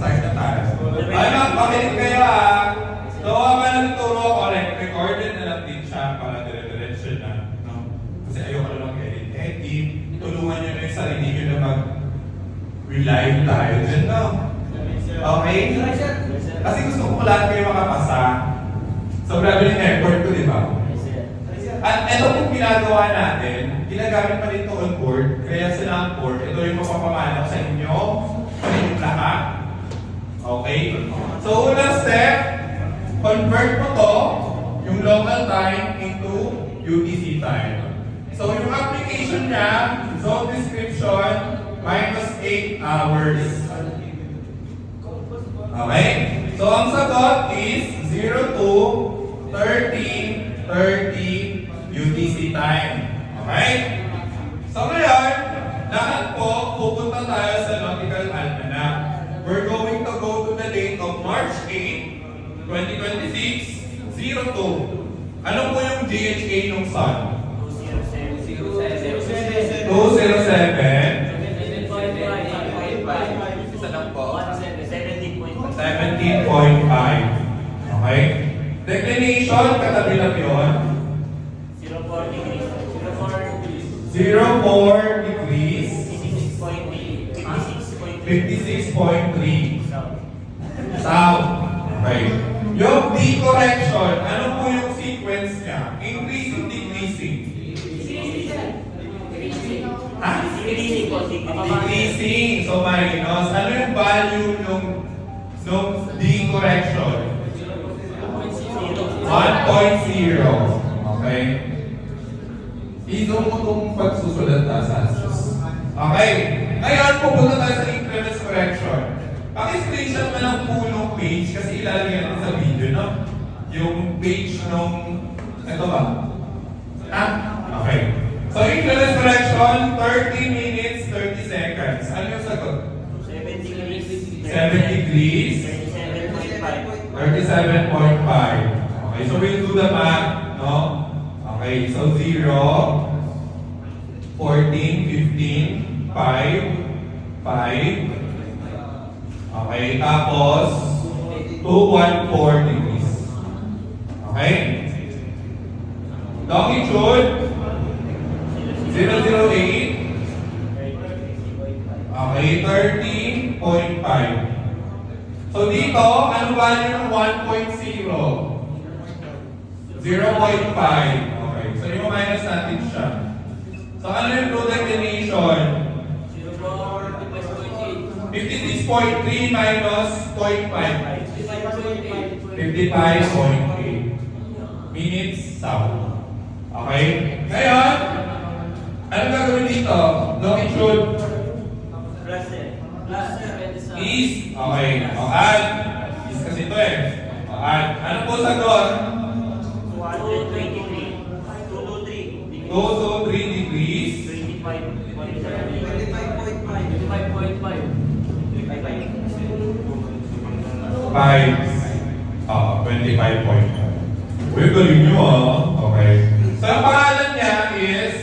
start na tayo. Ano, pakinig kayo So, habang nagturo ako, recorded na lang din siya para dire-diretso na. No? Kasi ayoko na lang edit. Tulungan nyo na yung sarili nyo na mag-relive tayo dyan, no? Okay? Kasi gusto ko lahat kayo makapasa. So, grabe yung effort ko, di ba? At ito pong ginagawa natin, ginagamit pa rin ito on board. Kaya sa on-board, ito yung mapapamana sa inyo, sa inyong lahat. Okay? So, unang step, convert mo to, yung local time into UTC time. So, yung application niya, zone description, minus 8 hours. Okay? So, ang sagot is 0 to 30 UTC time. Okay? So, ngayon, lahat po, pupunta tayo sa Nautical Almanac. We're going to go to the date of March 8, 2026, 02. Ano po yung GHA ng sun? 207. Isa lang po. 17.5. Okay? Declination, katabi lang yun. 0.4 degrees. 56.3. South. Okay. Yung D-correction, ano po yung sequence niya? Increasing, decreasing? Decreasing. So, minus. Ano yung value nung D-correction? 1.0. Okay? I-zoom mo itong pagsusulat na sa ASUS. Okay. Ngayon, pupunta tayo sa increments correction. Paki-screenshot mo lang po yung page kasi ilalagay natin sa video, no? Yung page nung... Ito ba? Okay. So, increments correction, 30 minutes, 30 seconds. Ano yung sagot? 7 degrees. 7 degrees. 37.5. Okay, so we'll do the math, no? Okay, so 0, 14, 15, 5, 5. Okay, tapos 214 degrees. Okay? Longitude 008. Okay, 30.5. So dito, ano value ng 1.0? 0.5. Okay. So yung minus natin siya. So ano yung true declination? 56.3 minus 0.5. 55.8 minutes south. Okay? Ngayon, ano gagawin dito? Longitude east. Okay. O add. East kasi ito eh. O add. Ano po sagot? 2 to 3 degrees. 25.5. Uy, galing nyo Okay. So, ang pangalan niya is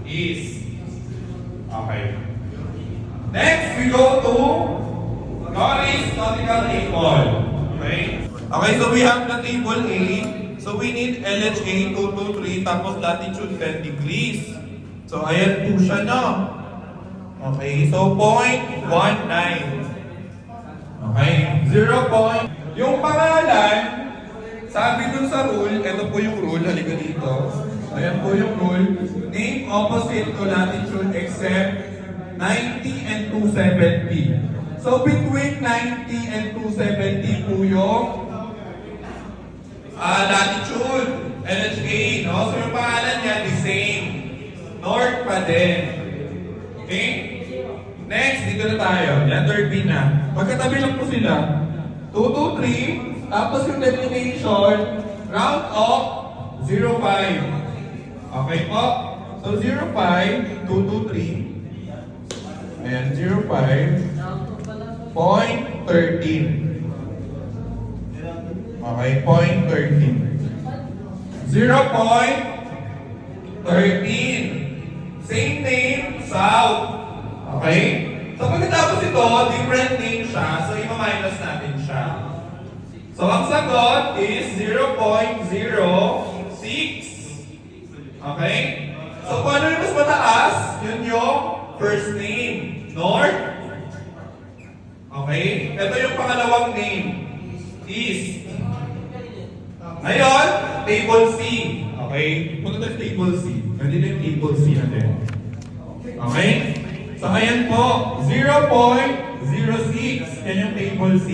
East. Okay. Next, we go to Norris Nautical Table. Okay? Okay, so we have the table A. So we need LHA 223 tapos latitude 10 degrees. So ayan po siya, no? Okay, so 0.19. Okay, 0. Yung pangalan, sabi dun sa rule, ito po yung rule, halika dito. Ayan po yung rule. Name opposite to latitude except 90 and 270. So between 90 and 270 po yung latitude, LHA, no? So yung pangalan niya, the same. North pa din. Okay? Next, dito na tayo. Yan, third pin na. Magkatabi lang po sila. 2, 2, 3. Tapos yung declination, round off, 0, 5. Okay po? So 0, 5, 2, 2, 3. Ayan, 0, 5. Point 13. Okay, point 13. 0.13. Same name, south. Okay? So pagkatapos ito, different name minus natin siya. So, ang sagot is 0.06. Okay? So, kung ano yung mas mataas, yun yung first name. North. Okay? Ito yung pangalawang name. East. Ngayon, table C. Okay? Punta tayo sa table C. Nandito yung table C natin. Okay? So, ayan po, 0.06. Yan yung table C.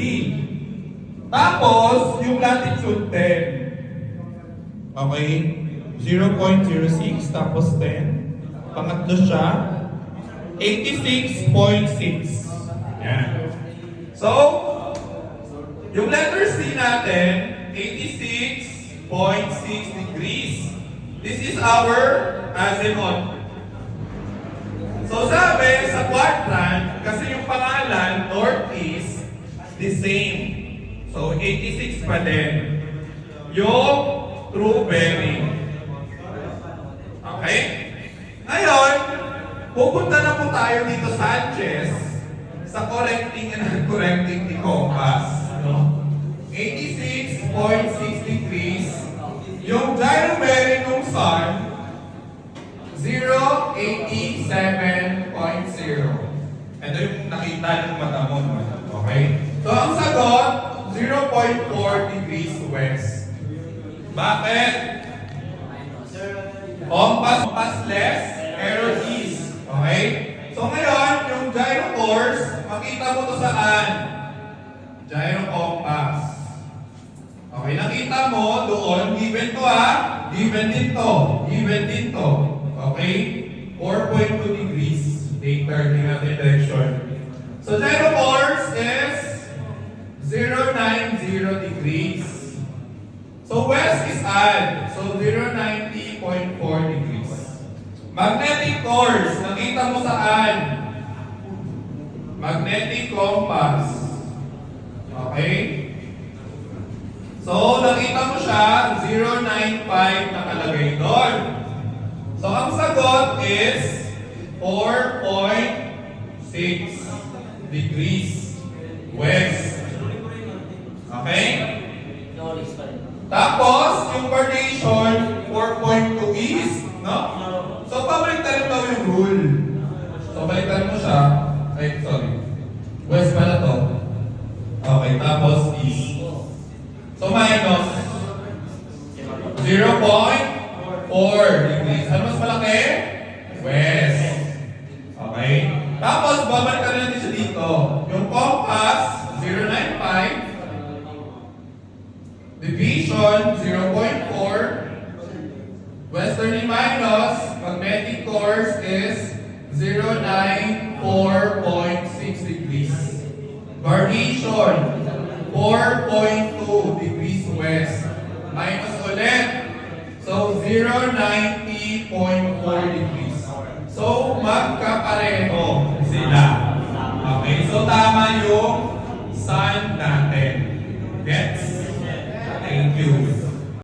Tapos, yung latitude 10. Okay? 0.06 tapos 10. Pangatlo siya, 86.6. Yan. So, yung letter C natin, 86.6 degrees. This is our azimuth. So sabi, sa quadrant, kasi yung pangalan, northeast, the same. So 86 pa din. Yung true bearing. Okay? Ngayon, pupunta na po tayo dito sa Sanchez sa correcting and uncorrecting ni compass. No? 86.6 degrees. Yung gyro bearing ng sun, 087.0. Ito yung nakita ng mata mo. Okay? So, ang sagot, 0.4 degrees west. Bakit? Compassless, error east. Okay? So, ngayon, yung gyro course, makita mo to saan? Gyro compass. Okay, nakita mo doon, given to ha, given din to, given din to. Okay? 4.2 degrees. Later, tingnan natin yung direction. So, gyro course is 090 degrees. So, west is add. So, 090.4 degrees. Magnetic course, nakita mo saan? Magnetic compass. Okay? So, nakita mo siya, 095 nakalagay doon. So, ang sagot is 4.6 degrees west. Okay? Tapos, yung variation, 4.2 east, no? So, pabaliktarin daw yung rule. So, baliktarin mo siya. Ay, sorry. West pala to. Okay, tapos east. So, minus 0.4 degrees. Ano mas malaki? West. Okay? Tapos, babalik ka natin siya dito. Yung compass, 095. Division, 0.4. Westerly minus, magnetic course is 094.6 degrees. Variation, 4.2 degrees west. Minus ulit. So, 090.4 degrees. So, magkapareho sila. Okay, so tama yung sun natin. Gets? Thank you.